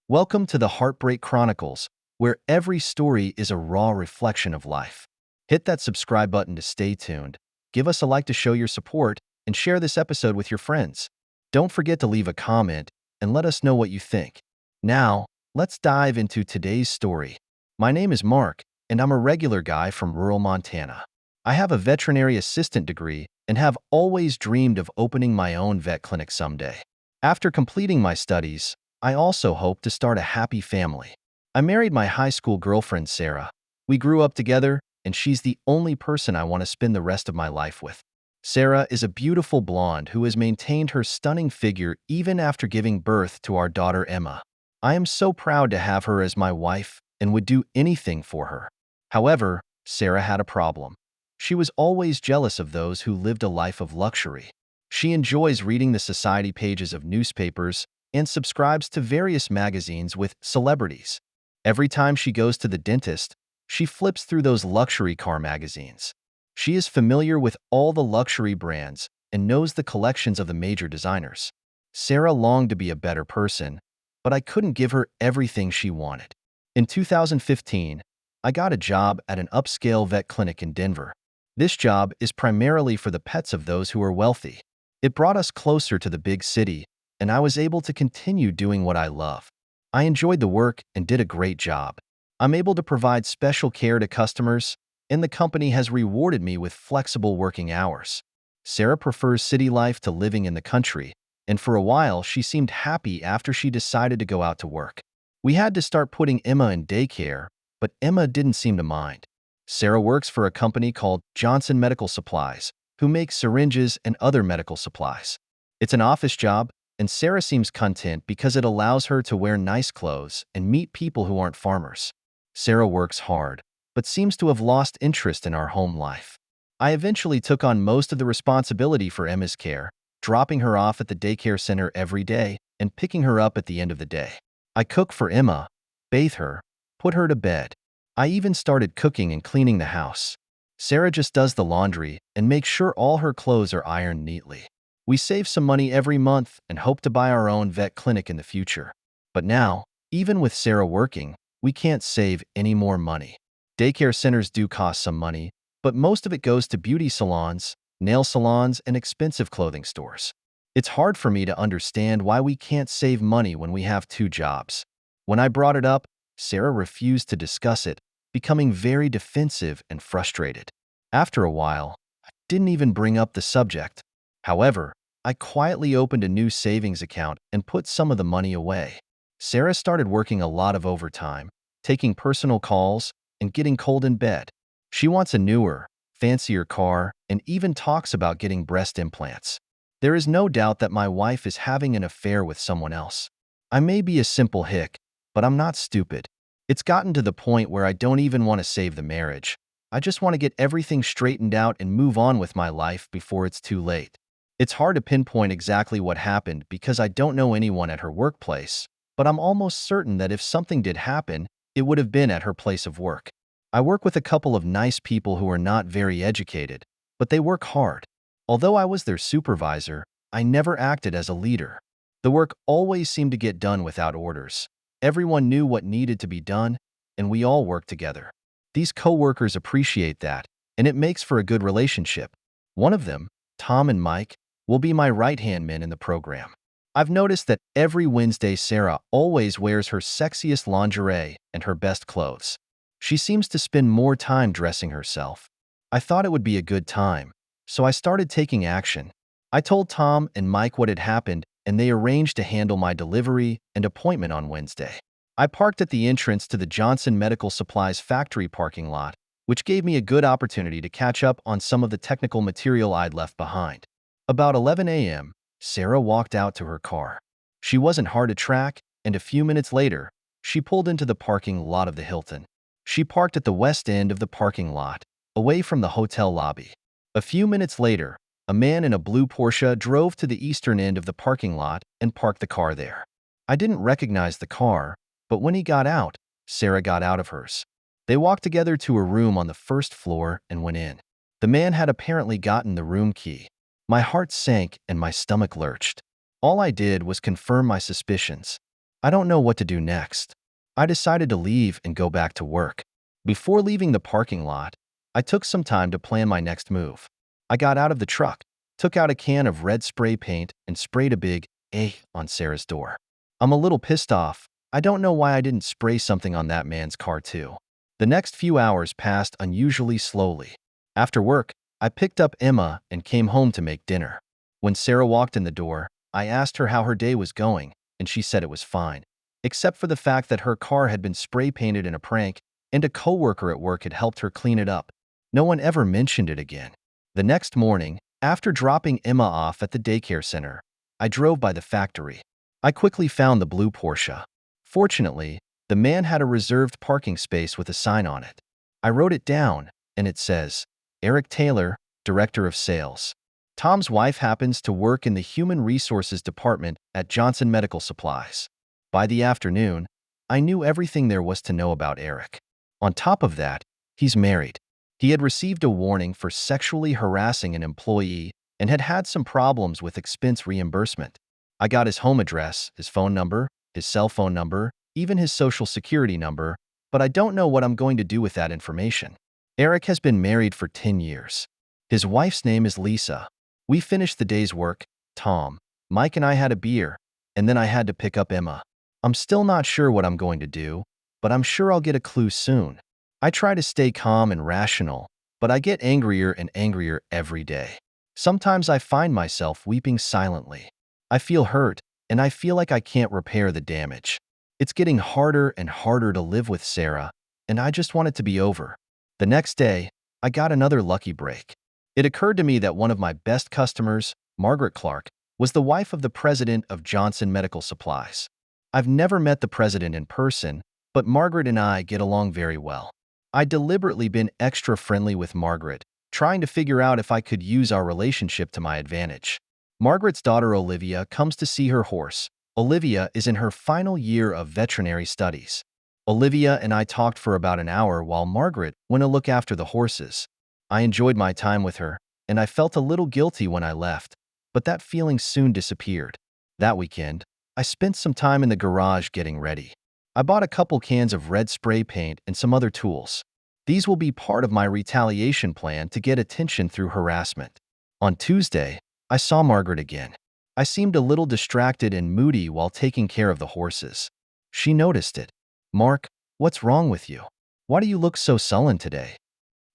Welcome to the Heartbreak Chronicles, where every story is a raw reflection of life. Hit that subscribe button to stay tuned, give us a like to show your support, and share this episode with your friends. Don't forget to leave a comment and let us know what you think. Now, let's dive into today's story. My name is Mark, and I'm a regular guy from rural Montana. I have a veterinary assistant degree and have always dreamed of opening my own vet clinic someday. After completing my studies, I also hope to start a happy family. I married my high school girlfriend, Sarah. We grew up together, and she's the only person I want to spend the rest of my life with. Sarah is a beautiful blonde who has maintained her stunning figure even after giving birth to our daughter Emma. I am so proud to have her as my wife and would do anything for her. However, Sarah had a problem. She was always jealous of those who lived a life of luxury. She enjoys reading the society pages of newspapers and subscribes to various magazines with celebrities. Every time she goes to the dentist, she flips through those luxury car magazines. She is familiar with all the luxury brands and knows the collections of the major designers. Sarah longed to be a better person, but I couldn't give her everything she wanted. In 2015, I got a job at an upscale vet clinic in Denver. This job is primarily for the pets of those who are wealthy. It brought us closer to the big city, and I was able to continue doing what I love. I enjoyed the work and did a great job. I'm able to provide special care to customers, and the company has rewarded me with flexible working hours. Sarah prefers city life to living in the country, and for a while she seemed happy after she decided to go out to work. We had to start putting Emma in daycare, but Emma didn't seem to mind. Sarah works for a company called Johnson Medical Supplies, who makes syringes and other medical supplies. It's an office job, and Sarah seems content because it allows her to wear nice clothes and meet people who aren't farmers. Sarah works hard, but seems to have lost interest in our home life. I eventually took on most of the responsibility for Emma's care, dropping her off at the daycare center every day and picking her up at the end of the day. I cook for Emma, bathe her, put her to bed. I even started cooking and cleaning the house. Sarah just does the laundry and makes sure all her clothes are ironed neatly. We save some money every month and hope to buy our own vet clinic in the future. But now, even with Sarah working, we can't save any more money. Daycare centers do cost some money, but most of it goes to beauty salons, nail salons, and expensive clothing stores. It's hard for me to understand why we can't save money when we have two jobs. When I brought it up, Sarah refused to discuss it, becoming very defensive and frustrated. After a while, I didn't even bring up the subject. However, I quietly opened a new savings account and put some of the money away. Sarah started working a lot of overtime, taking personal calls, and getting cold in bed. She wants a newer, fancier car and even talks about getting breast implants. There is no doubt that my wife is having an affair with someone else. I may be a simple hick, but I'm not stupid. It's gotten to the point where I don't even want to save the marriage. I just want to get everything straightened out and move on with my life before it's too late. It's hard to pinpoint exactly what happened because I don't know anyone at her workplace, but I'm almost certain that if something did happen, it would have been at her place of work. I work with a couple of nice people who are not very educated, but they work hard. Although I was their supervisor, I never acted as a leader. The work always seemed to get done without orders. Everyone knew what needed to be done, and we all worked together. These coworkers appreciate that, and it makes for a good relationship. One of them, Tom and Mike, will be my right-hand men in the program. I've noticed that every Wednesday Sarah always wears her sexiest lingerie and her best clothes. She seems to spend more time dressing herself. I thought it would be a good time, so I started taking action. I told Tom and Mike what had happened, and they arranged to handle my delivery and appointment on Wednesday. I parked at the entrance to the Johnson Medical Supplies factory parking lot, which gave me a good opportunity to catch up on some of the technical material I'd left behind. About 11 a.m., Sarah walked out to her car. She wasn't hard to track, and a few minutes later, she pulled into the parking lot of the Hilton. She parked at the west end of the parking lot, away from the hotel lobby. A few minutes later, a man in a blue Porsche drove to the eastern end of the parking lot and parked the car there. I didn't recognize the car, but when he got out, Sarah got out of hers. They walked together to a room on the first floor and went in. The man had apparently gotten the room key. My heart sank and my stomach lurched. All I did was confirm my suspicions. I don't know what to do next. I decided to leave and go back to work. Before leaving the parking lot, I took some time to plan my next move. I got out of the truck, took out a can of red spray paint, and sprayed a big A on Sarah's door. I'm a little pissed off. I don't know why I didn't spray something on that man's car too. The next few hours passed unusually slowly. After work, I picked up Emma and came home to make dinner. When Sarah walked in the door, I asked her how her day was going, and she said it was fine, except for the fact that her car had been spray painted in a prank and a coworker at work had helped her clean it up. No one ever mentioned it again. The next morning, after dropping Emma off at the daycare center, I drove by the factory. I quickly found the blue Porsche. Fortunately, the man had a reserved parking space with a sign on it. I wrote it down, and it says, Eric Taylor, Director of Sales. Tom's wife happens to work in the Human Resources Department at Johnson Medical Supplies. By the afternoon, I knew everything there was to know about Eric. On top of that, he's married. He had received a warning for sexually harassing an employee and had had some problems with expense reimbursement. I got his home address, his phone number, his cell phone number, even his social security number, but I don't know what I'm going to do with that information. Eric has been married for 10 years. His wife's name is Lisa. We finished the day's work, Tom, Mike and I had a beer, and then I had to pick up Emma. I'm still not sure what I'm going to do, but I'm sure I'll get a clue soon. I try to stay calm and rational, but I get angrier and angrier every day. Sometimes I find myself weeping silently. I feel hurt, and I feel like I can't repair the damage. It's getting harder and harder to live with Sarah, and I just want it to be over. The next day, I got another lucky break. It occurred to me that one of my best customers, Margaret Clark, was the wife of the president of Johnson Medical Supplies. I've never met the president in person, but Margaret and I get along very well. I'd deliberately been extra friendly with Margaret, trying to figure out if I could use our relationship to my advantage. Margaret's daughter Olivia comes to see her horse. Olivia is in her final year of veterinary studies. Olivia and I talked for about an hour while Margaret went to look after the horses. I enjoyed my time with her, and I felt a little guilty when I left, but that feeling soon disappeared. That weekend, I spent some time in the garage getting ready. I bought a couple cans of red spray paint and some other tools. These will be part of my retaliation plan to get attention through harassment. On Tuesday, I saw Margaret again. I seemed a little distracted and moody while taking care of the horses. She noticed it. Mark, what's wrong with you? Why do you look so sullen today?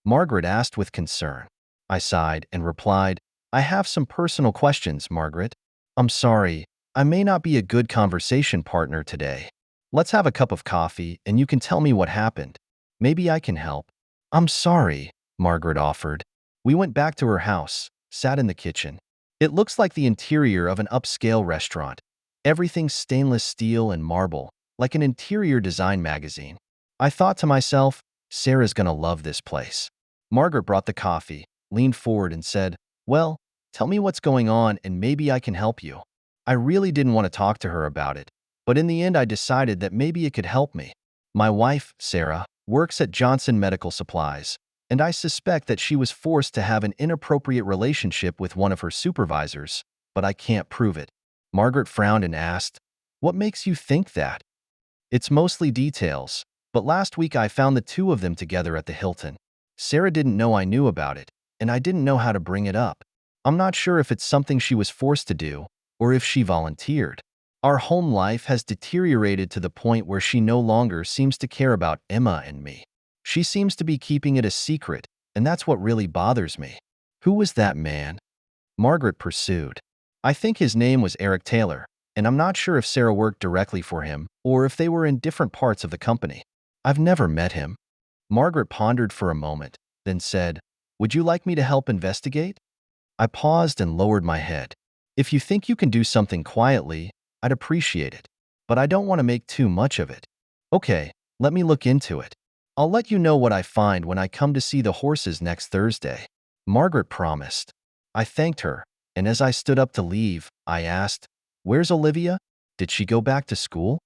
Margaret asked with concern. I sighed and replied, I have some personal questions, Margaret. I'm sorry, I may not be a good conversation partner today. Let's have a cup of coffee and you can tell me what happened. Maybe I can help. I'm sorry, Margaret offered. We went back to her house, sat in the kitchen. It looks like the interior of an upscale restaurant. Everything's stainless steel and marble, like an interior design magazine. I thought to myself, Sarah's gonna love this place. Margaret brought the coffee, leaned forward and said, well, tell me what's going on and maybe I can help you. I really didn't want to talk to her about it, but in the end I decided that maybe it could help me. My wife, Sarah, works at Johnson Medical Supplies, and I suspect that she was forced to have an inappropriate relationship with one of her supervisors, but I can't prove it. Margaret frowned and asked, what makes you think that? It's mostly details, but last week I found the two of them together at the Hilton. Sarah didn't know I knew about it, and I didn't know how to bring it up. I'm not sure if it's something she was forced to do, or if she volunteered. Our home life has deteriorated to the point where she no longer seems to care about Emma and me. She seems to be keeping it a secret, and that's what really bothers me. Who was that man? Margaret pursued. I think his name was Eric Taylor, and I'm not sure if Sarah worked directly for him or if they were in different parts of the company. I've never met him. Margaret pondered for a moment, then said, would you like me to help investigate? I paused and lowered my head. If you think you can do something quietly, I'd appreciate it, but I don't want to make too much of it. Okay, let me look into it. I'll let you know what I find when I come to see the horses next Thursday. Margaret promised. I thanked her, and as I stood up to leave, I asked, where's Olivia? Did she go back to school?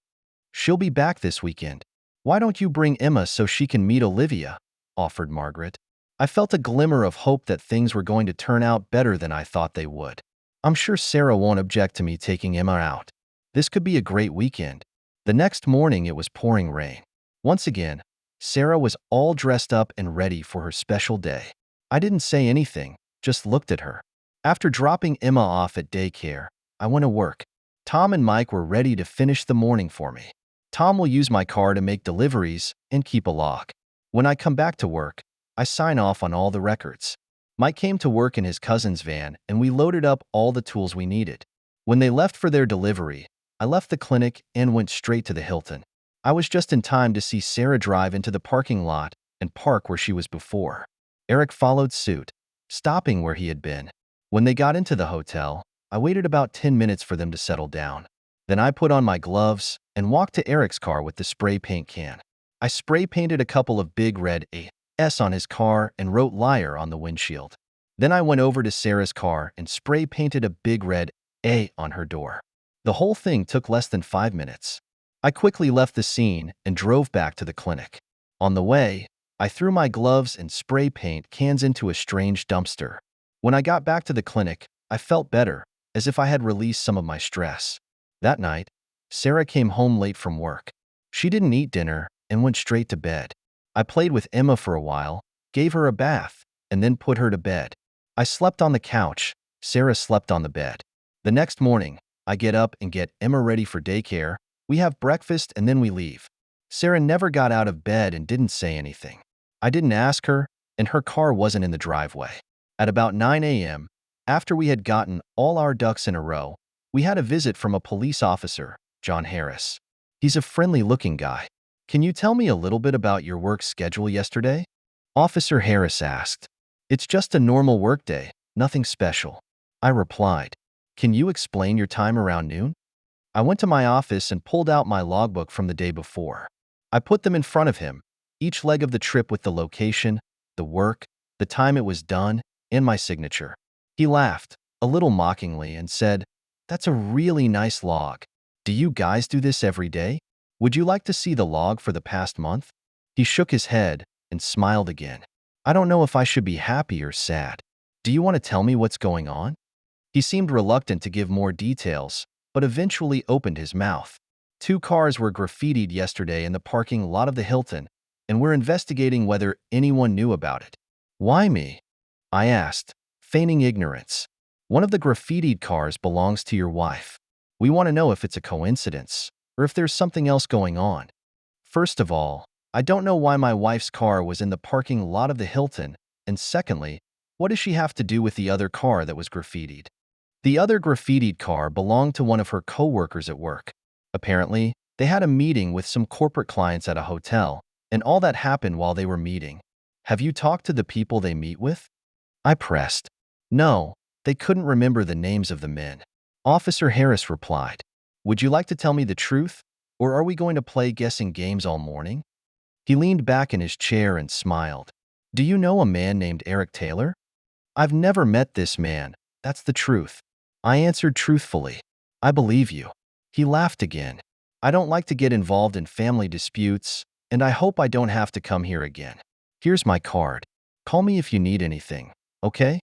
She'll be back this weekend. Why don't you bring Emma so she can meet Olivia? Offered Margaret. I felt a glimmer of hope that things were going to turn out better than I thought they would. I'm sure Sarah won't object to me taking Emma out. This could be a great weekend. The next morning, it was pouring rain. Once again, Sarah was all dressed up and ready for her special day. I didn't say anything, just looked at her. After dropping Emma off at daycare, I went to work. Tom and Mike were ready to finish the morning for me. Tom will use my car to make deliveries and keep a log. When I come back to work, I sign off on all the records. Mike came to work in his cousin's van, and we loaded up all the tools we needed. When they left for their delivery, I left the clinic and went straight to the Hilton. I was just in time to see Sarah drive into the parking lot and park where she was before. Eric followed suit, stopping where he had been. When they got into the hotel, I waited about 10 minutes for them to settle down. Then I put on my gloves and walked to Eric's car with the spray paint can. I spray painted a couple of big red S on his car and wrote liar on the windshield. Then I went over to Sarah's car and spray painted a big red A on her door. The whole thing took less than 5 minutes. I quickly left the scene and drove back to the clinic. On the way, I threw my gloves and spray paint cans into a strange dumpster. When I got back to the clinic, I felt better, as if I had released some of my stress. That night, Sarah came home late from work. She didn't eat dinner and went straight to bed. I played with Emma for a while, gave her a bath, and then put her to bed. I slept on the couch. Sarah slept on the bed. The next morning, I get up and get Emma ready for daycare. We have breakfast and then we leave. Sarah never got out of bed and didn't say anything. I didn't ask her, and her car wasn't in the driveway. At about 9 a.m., after we had gotten all our ducks in a row, we had a visit from a police officer, John Harris. He's a friendly-looking guy. "Can you tell me a little bit about your work schedule yesterday?" Officer Harris asked. "It's just a normal workday, nothing special," I replied. "Can you explain your time around noon?" I went to my office and pulled out my logbook from the day before. I put them in front of him, each leg of the trip with the location, the work, the time it was done, and my signature. He laughed, a little mockingly, and said, "That's a really nice log. Do you guys do this every day? Would you like to see the log for the past month?" He shook his head and smiled again. "I don't know if I should be happy or sad. Do you want to tell me what's going on?" He seemed reluctant to give more details, but eventually opened his mouth. "2 cars were graffitied yesterday in the parking lot of the Hilton, and we're investigating whether anyone knew about it." "Why me?" I asked, feigning ignorance. "One of the graffitied cars belongs to your wife. We want to know if it's a coincidence, or if there's something else going on. First of all, I don't know why my wife's car was in the parking lot of the Hilton, and secondly, what does she have to do with the other car that was graffitied?" The other graffitied car belonged to one of her co-workers at work. Apparently, they had a meeting with some corporate clients at a hotel, and all that happened while they were meeting. "Have you talked to the people they meet with?" I pressed. "No, they couldn't remember the names of the men." Officer Harris replied, "Would you like to tell me the truth, or are we going to play guessing games all morning?" He leaned back in his chair and smiled. "Do you know a man named Eric Taylor?" "I've never met this man. That's the truth." I answered truthfully. "I believe you." He laughed again. "I don't like to get involved in family disputes, and I hope I don't have to come here again. Here's my card. Call me if you need anything, okay?"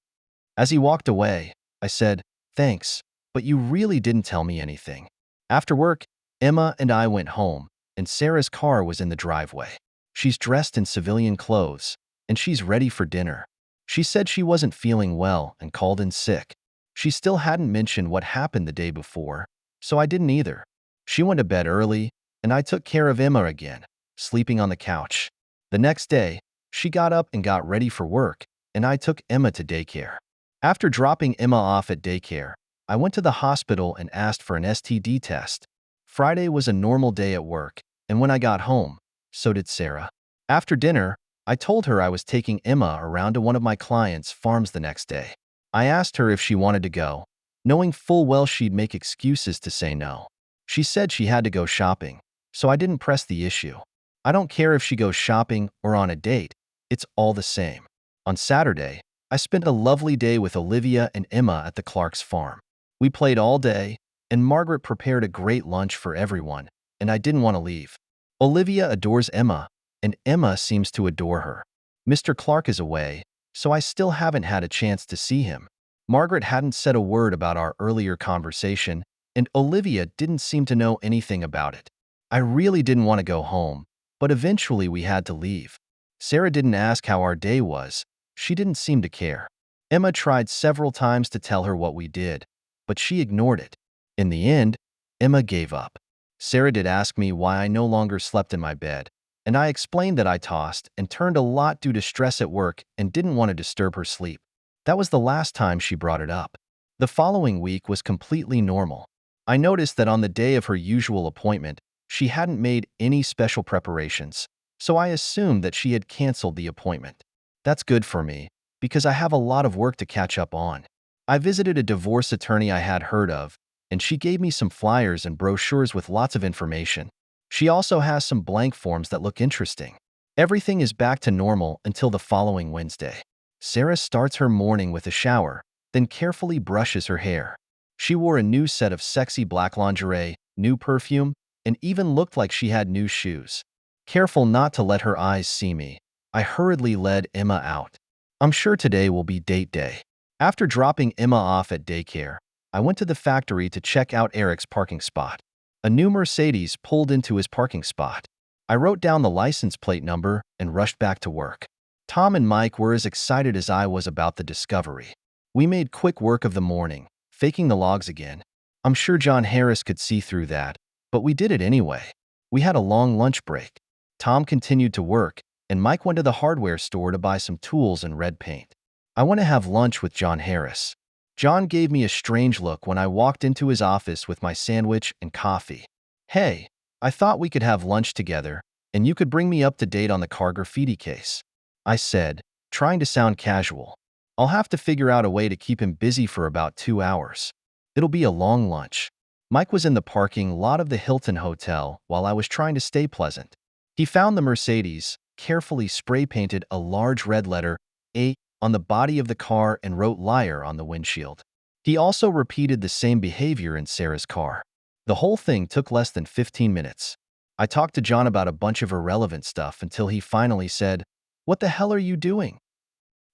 As he walked away, I said, "Thanks, but you really didn't tell me anything." After work, Emma and I went home, and Sarah's car was in the driveway. She's dressed in civilian clothes, and she's ready for dinner. She said she wasn't feeling well and called in sick. She still hadn't mentioned what happened the day before, so I didn't either. She went to bed early, and I took care of Emma again, sleeping on the couch. The next day, she got up and got ready for work, and I took Emma to daycare. After dropping Emma off at daycare, I went to the hospital and asked for an STD test. Friday was a normal day at work, and when I got home, so did Sarah. After dinner, I told her I was taking Emma around to one of my clients' farms the next day. I asked her if she wanted to go, knowing full well she'd make excuses to say no. She said she had to go shopping, so I didn't press the issue. I don't care if she goes shopping or on a date, it's all the same. On Saturday, I spent a lovely day with Olivia and Emma at the Clark's farm. We played all day, and Margaret prepared a great lunch for everyone, and I didn't want to leave. Olivia adores Emma, and Emma seems to adore her. Mr. Clark is away, so I still haven't had a chance to see him. Margaret hadn't said a word about our earlier conversation, and Olivia didn't seem to know anything about it. I really didn't want to go home, but eventually we had to leave. Sarah didn't ask how our day was. She didn't seem to care. Emma tried several times to tell her what we did, but she ignored it. In the end, Emma gave up. Sarah did ask me why I no longer slept in my bed, and I explained that I tossed and turned a lot due to stress at work and didn't want to disturb her sleep. That was the last time she brought it up. The following week was completely normal. I noticed that on the day of her usual appointment, she hadn't made any special preparations, so I assumed that she had canceled the appointment. That's good for me, because I have a lot of work to catch up on. I visited a divorce attorney I had heard of, and she gave me some flyers and brochures with lots of information. She also has some blank forms that look interesting. Everything is back to normal until the following Wednesday. Sarah starts her morning with a shower, then carefully brushes her hair. She wore a new set of sexy black lingerie, new perfume, and even looked like she had new shoes. Careful not to let her eyes see me, I hurriedly led Emma out. I'm sure today will be date day. After dropping Emma off at daycare, I went to the factory to check out Eric's parking spot. A new Mercedes pulled into his parking spot. I wrote down the license plate number and rushed back to work. Tom and Mike were as excited as I was about the discovery. We made quick work of the morning, faking the logs again. I'm sure John Harris could see through that, but we did it anyway. We had a long lunch break. Tom continued to work, and Mike went to the hardware store to buy some tools and red paint. I went to have lunch with John Harris. John gave me a strange look when I walked into his office with my sandwich and coffee. Hey, I thought we could have lunch together, and you could bring me up to date on the car graffiti case, I said, trying to sound casual. I'll have to figure out a way to keep him busy for about 2 hours. It'll be a long lunch. Mike was in the parking lot of the Hilton Hotel while I was trying to stay pleasant. He found the Mercedes, carefully spray-painted a large red letter, A, on the body of the car and wrote liar on the windshield. He also repeated the same behavior in Sarah's car. The whole thing took less than 15 minutes. I talked to John about a bunch of irrelevant stuff until he finally said, "What the hell are you doing?"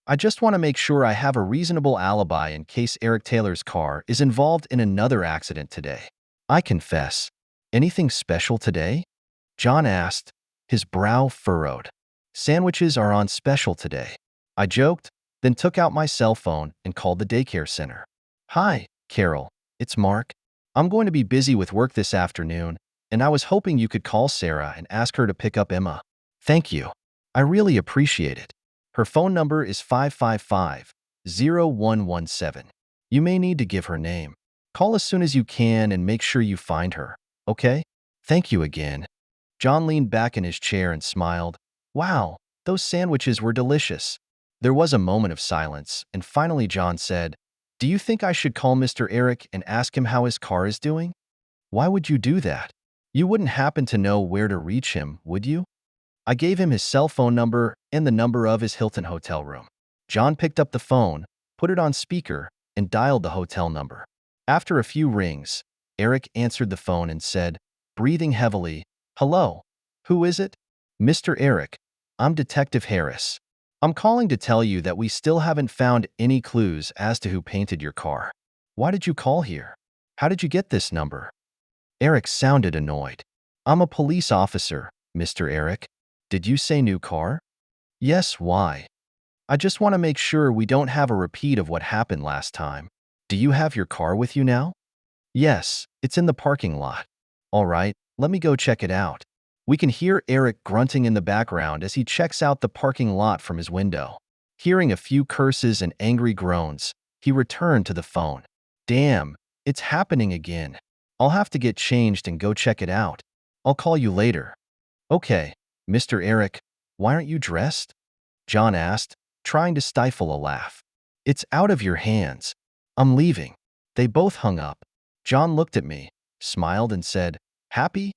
I just want to make sure I have a reasonable alibi in case Eric Taylor's car is involved in another accident today. I confess. Anything special today? John asked, his brow furrowed. Sandwiches are on special today. I joked, then took out my cell phone and called the daycare center. Hi, Carol. It's Mark. I'm going to be busy with work this afternoon, and I was hoping you could call Sarah and ask her to pick up Emma. Thank you. I really appreciate it. Her phone number is 555-0117. You may need to give her name. Call as soon as you can and make sure you find her, okay? Thank you again. John leaned back in his chair and smiled. Wow, those sandwiches were delicious. There was a moment of silence, and finally John said, "Do you think I should call Mr. Eric and ask him how his car is doing?" Why would you do that? You wouldn't happen to know where to reach him, would you? I gave him his cell phone number and the number of his Hilton hotel room. John picked up the phone, put it on speaker, and dialed the hotel number. After a few rings, Eric answered the phone and said, breathing heavily, "Hello, who is it?" "Mr. Eric, I'm Detective Harris. I'm calling to tell you that we still haven't found any clues as to who painted your car. Why did you call here? How did you get this number?" Eric sounded annoyed. "I'm a police officer, Mr. Eric. Did you say new car?" "Yes, why?" "I just want to make sure we don't have a repeat of what happened last time. Do you have your car with you now?" "Yes, it's in the parking lot." "All right, let me go check it out." We can hear Eric grunting in the background as he checks out the parking lot from his window. Hearing a few curses and angry groans, he returned to the phone. "Damn, it's happening again. I'll have to get changed and go check it out. I'll call you later." "Okay, Mr. Eric, why aren't you dressed?" John asked, trying to stifle a laugh. "It's out of your hands. I'm leaving." They both hung up. John looked at me, smiled and said, "Happy?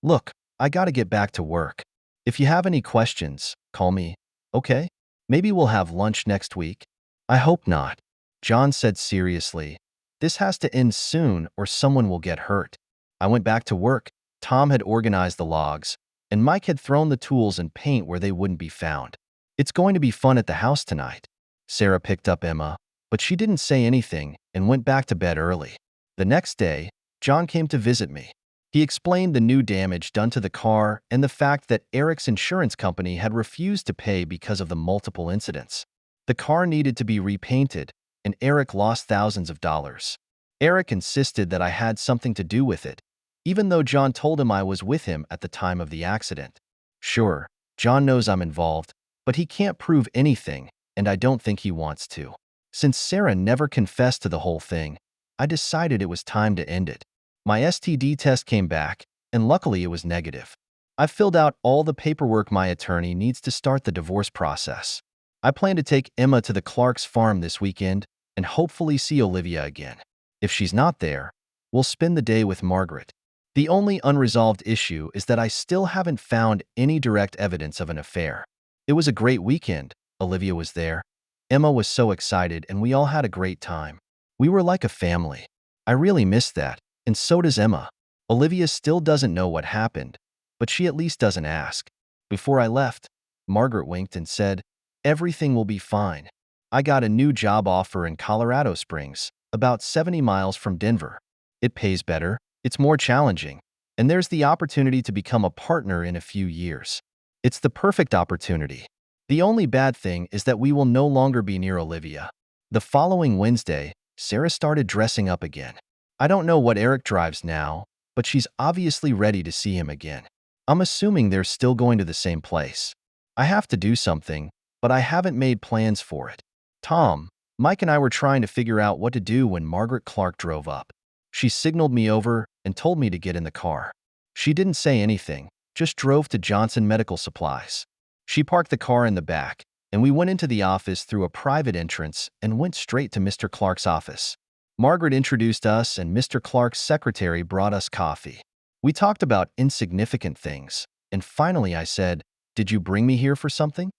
Look, I gotta get back to work. If you have any questions, call me, okay? Maybe we'll have lunch next week." "I hope not," John said seriously. "This has to end soon or someone will get hurt." I went back to work. Tom had organized the logs, and Mike had thrown the tools and paint where they wouldn't be found. "It's going to be fun at the house tonight." Sarah picked up Emma, but she didn't say anything and went back to bed early. The next day, John came to visit me. He explained the new damage done to the car and the fact that Eric's insurance company had refused to pay because of the multiple incidents. The car needed to be repainted, and Eric lost thousands of dollars. Eric insisted that I had something to do with it, even though John told him I was with him at the time of the accident. Sure, John knows I'm involved, but he can't prove anything, and I don't think he wants to. Since Sarah never confessed to the whole thing, I decided it was time to end it. My STD test came back, and luckily it was negative. I filled out all the paperwork my attorney needs to start the divorce process. I plan to take Emma to the Clark's farm this weekend and hopefully see Olivia again. If she's not there, we'll spend the day with Margaret. The only unresolved issue is that I still haven't found any direct evidence of an affair. It was a great weekend. Olivia was there. Emma was so excited, and we all had a great time. We were like a family. I really missed that, and so does Emma. Olivia still doesn't know what happened, but she at least doesn't ask. Before I left, Margaret winked and said, "Everything will be fine. I got a new job offer in Colorado Springs, about 70 miles from Denver. It pays better, it's more challenging, and there's the opportunity to become a partner in a few years. It's the perfect opportunity. The only bad thing is that we will no longer be near Olivia." The following Wednesday, Sarah started dressing up again. I don't know what Eric drives now, but she's obviously ready to see him again. I'm assuming they're still going to the same place. I have to do something, but I haven't made plans for it. Tom, Mike and I were trying to figure out what to do when Margaret Clark drove up. She signaled me over and told me to get in the car. She didn't say anything, just drove to Johnson Medical Supplies. She parked the car in the back, and we went into the office through a private entrance and went straight to Mr. Clark's office. Margaret introduced us, and Mr. Clark's secretary brought us coffee. We talked about insignificant things, and finally I said, "Did you bring me here for something?"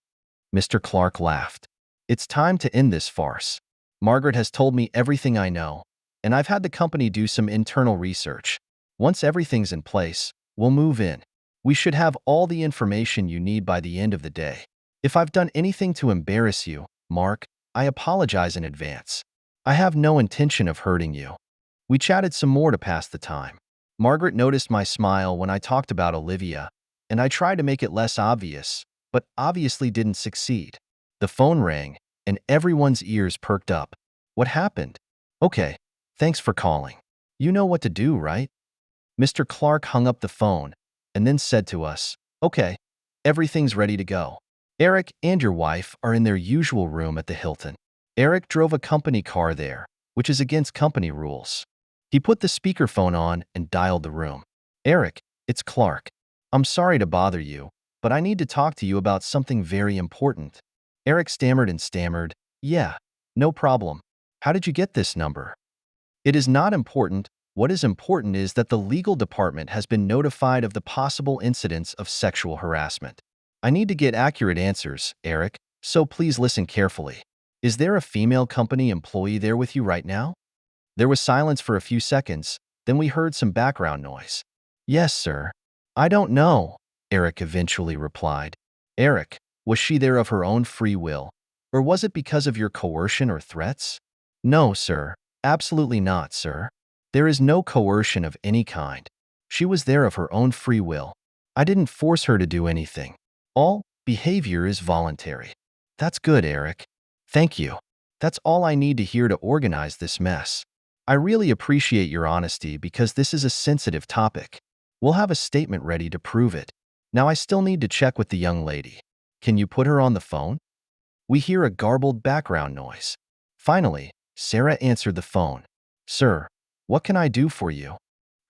Mr. Clark laughed. "It's time to end this farce. Margaret has told me everything I know, and I've had the company do some internal research. Once everything's in place, we'll move in. We should have all the information you need by the end of the day. If I've done anything to embarrass you, Mark, I apologize in advance. I have no intention of hurting you." We chatted some more to pass the time. Margaret noticed my smile when I talked about Olivia, and I tried to make it less obvious, but obviously didn't succeed. The phone rang, and everyone's ears perked up. "What happened?" "Okay, thanks for calling. You know what to do, right?" Mr. Clark hung up the phone and then said to us, "Okay, everything's ready to go. Eric and your wife are in their usual room at the Hilton. Eric drove a company car there, which is against company rules." He put the speakerphone on and dialed the room. "Eric, it's Clark. I'm sorry to bother you, but I need to talk to you about something very important." Eric stammered and stammered, "Yeah, no problem. How did you get this number?" "It is not important. What is important is that the legal department has been notified of the possible incidents of sexual harassment. I need to get accurate answers, Eric, so please listen carefully. Is there a female company employee there with you right now?" There was silence for a few seconds, then we heard some background noise. "Yes, sir." "I don't know," Eric eventually replied. "Eric, was she there of her own free will, or was it because of your coercion or threats?" "No, sir. Absolutely not, sir. There is no coercion of any kind. She was there of her own free will. I didn't force her to do anything. All behavior is voluntary." "That's good, Eric. Thank you. That's all I need to hear to organize this mess. I really appreciate your honesty because this is a sensitive topic. We'll have a statement ready to prove it. Now I still need to check with the young lady. Can you put her on the phone?" We hear a garbled background noise. Finally, Sarah answered the phone. "Sir, what can I do for you?"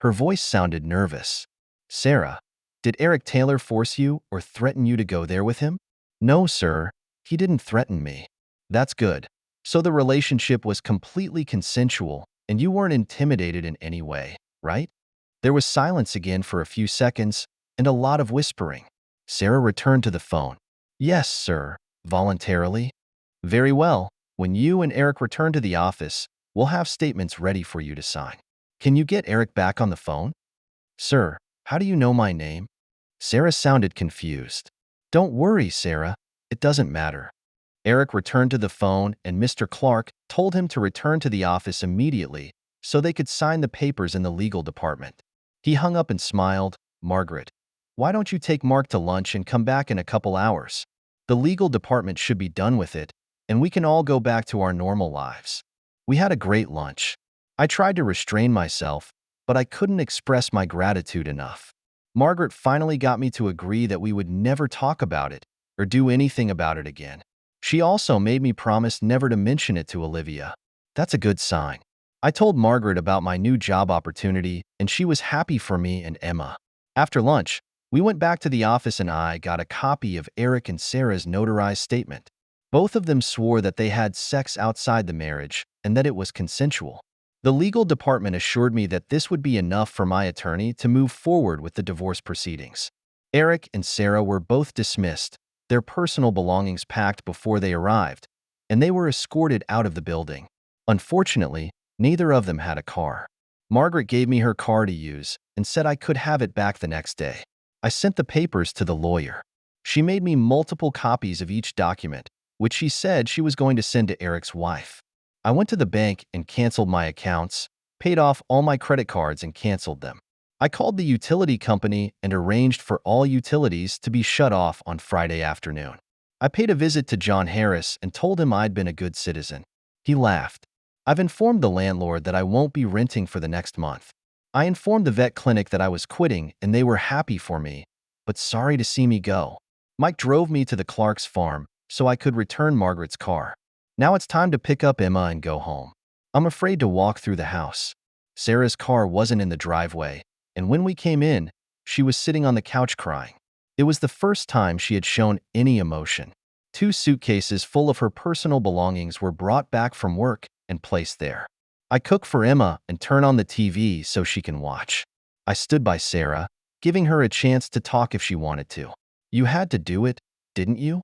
Her voice sounded nervous. "Sarah, did Eric Taylor force you or threaten you to go there with him?" "No, sir. He didn't threaten me." "That's good. So the relationship was completely consensual and you weren't intimidated in any way, right?" There was silence again for a few seconds and a lot of whispering. Sarah returned to the phone. "Yes, sir. Voluntarily." "Very well. When you and Eric return to the office, we'll have statements ready for you to sign. Can you get Eric back on the phone?" "Sir, how do you know my name?" Sarah sounded confused. "Don't worry, Sarah. It doesn't matter." Eric returned to the phone, and Mr. Clark told him to return to the office immediately so they could sign the papers in the legal department. He hung up and smiled. Margaret, why don't you take Mark to lunch and come back in a couple hours? The legal department should be done with it, and we can all go back to our normal lives. We had a great lunch. I tried to restrain myself, but I couldn't express my gratitude enough. Margaret finally got me to agree that we would never talk about it or do anything about it again. She also made me promise never to mention it to Olivia. That's a good sign. I told Margaret about my new job opportunity, and she was happy for me and Emma. After lunch, we went back to the office and I got a copy of Eric and Sarah's notarized statement. Both of them swore that they had sex outside the marriage and that it was consensual. The legal department assured me that this would be enough for my attorney to move forward with the divorce proceedings. Eric and Sarah were both dismissed, their personal belongings packed before they arrived, and they were escorted out of the building. Unfortunately, neither of them had a car. Margaret gave me her car to use and said I could have it back the next day. I sent the papers to the lawyer. She made me multiple copies of each document, which she said she was going to send to Eric's wife. I went to the bank and canceled my accounts, paid off all my credit cards and canceled them. I called the utility company and arranged for all utilities to be shut off on Friday afternoon. I paid a visit to John Harris and told him I'd been a good citizen. He laughed. I've informed the landlord that I won't be renting for the next month. I informed the vet clinic that I was quitting and they were happy for me, but sorry to see me go. Mike drove me to the Clark's farm so I could return Margaret's car. Now it's time to pick up Emma and go home. I'm afraid to walk through the house. Sarah's car wasn't in the driveway, and when we came in, she was sitting on the couch crying. It was the first time she had shown any emotion. 2 suitcases full of her personal belongings were brought back from work and placed there. I cook for Emma and turn on the TV so she can watch. I stood by Sarah, giving her a chance to talk if she wanted to. You had to do it, didn't you?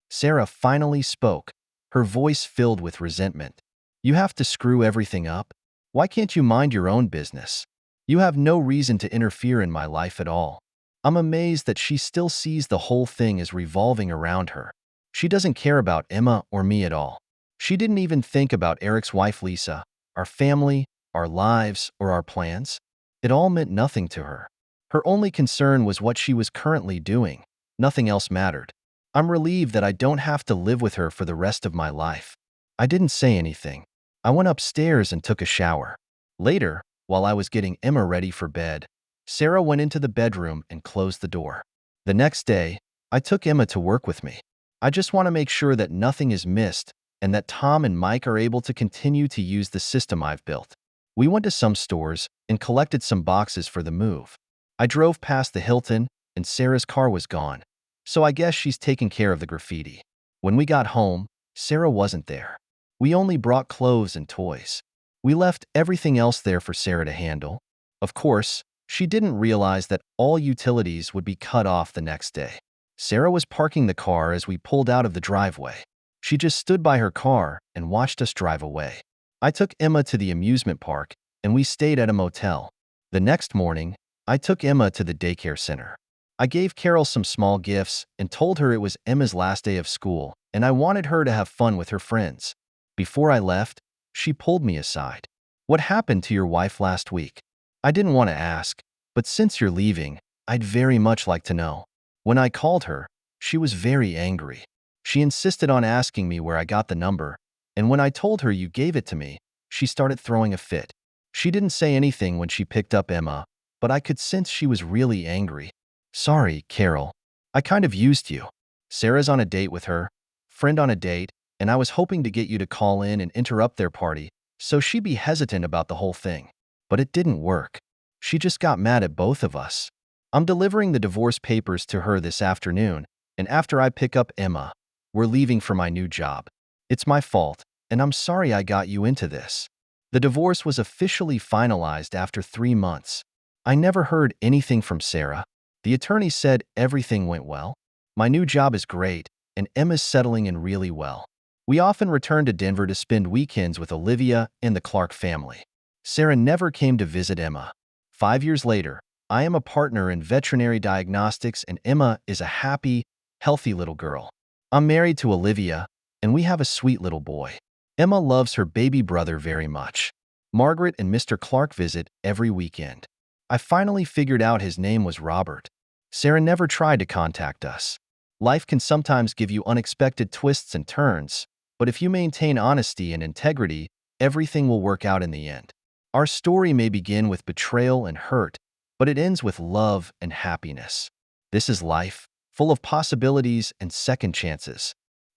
Sarah finally spoke, her voice filled with resentment. You have to screw everything up? Why can't you mind your own business? You have no reason to interfere in my life at all. I'm amazed that she still sees the whole thing as revolving around her. She doesn't care about Emma or me at all. She didn't even think about Eric's wife Lisa, our family, our lives, or our plans. It all meant nothing to her. Her only concern was what she was currently doing. Nothing else mattered. I'm relieved that I don't have to live with her for the rest of my life. I didn't say anything. I went upstairs and took a shower. Later, while I was getting Emma ready for bed, Sarah went into the bedroom and closed the door. The next day, I took Emma to work with me. I just want to make sure that nothing is missed and that Tom and Mike are able to continue to use the system I've built. We went to some stores and collected some boxes for the move. I drove past the Hilton and Sarah's car was gone, so I guess she's taking care of the graffiti. When we got home, Sarah wasn't there. We only brought clothes and toys. We left everything else there for Sarah to handle. Of course, she didn't realize that all utilities would be cut off the next day. Sarah was parking the car as we pulled out of the driveway. She just stood by her car and watched us drive away. I took Emma to the amusement park, and we stayed at a motel. The next morning, I took Emma to the daycare center. I gave Carol some small gifts and told her it was Emma's last day of school, and I wanted her to have fun with her friends. Before I left, she pulled me aside. What happened to your wife last week? I didn't want to ask, but since you're leaving, I'd very much like to know. When I called her, she was very angry. She insisted on asking me where I got the number, and when I told her you gave it to me, she started throwing a fit. She didn't say anything when she picked up Emma, but I could sense she was really angry. Sorry, Carol. I kind of used you. Sarah's on a date with her friend on a date, and I was hoping to get you to call in and interrupt their party, so she'd be hesitant about the whole thing. But it didn't work. She just got mad at both of us. I'm delivering the divorce papers to her this afternoon, and after I pick up Emma, we're leaving for my new job. It's my fault, and I'm sorry I got you into this. The divorce was officially finalized after 3 months. I never heard anything from Sarah. The attorney said everything went well. My new job is great, and Emma's settling in really well. We often return to Denver to spend weekends with Olivia and the Clark family. Sarah never came to visit Emma. 5 years later, I am a partner in veterinary diagnostics and Emma is a happy, healthy little girl. I'm married to Olivia, and we have a sweet little boy. Emma loves her baby brother very much. Margaret and Mr. Clark visit every weekend. I finally figured out his name was Robert. Sarah never tried to contact us. Life can sometimes give you unexpected twists and turns, but if you maintain honesty and integrity, everything will work out in the end. Our story may begin with betrayal and hurt, but it ends with love and happiness. This is life, full of possibilities and second chances.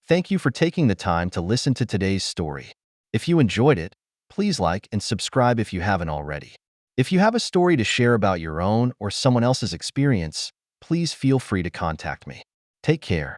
Thank you for taking the time to listen to today's story. If you enjoyed it, please like and subscribe if you haven't already. If you have a story to share about your own or someone else's experience, please feel free to contact me. Take care.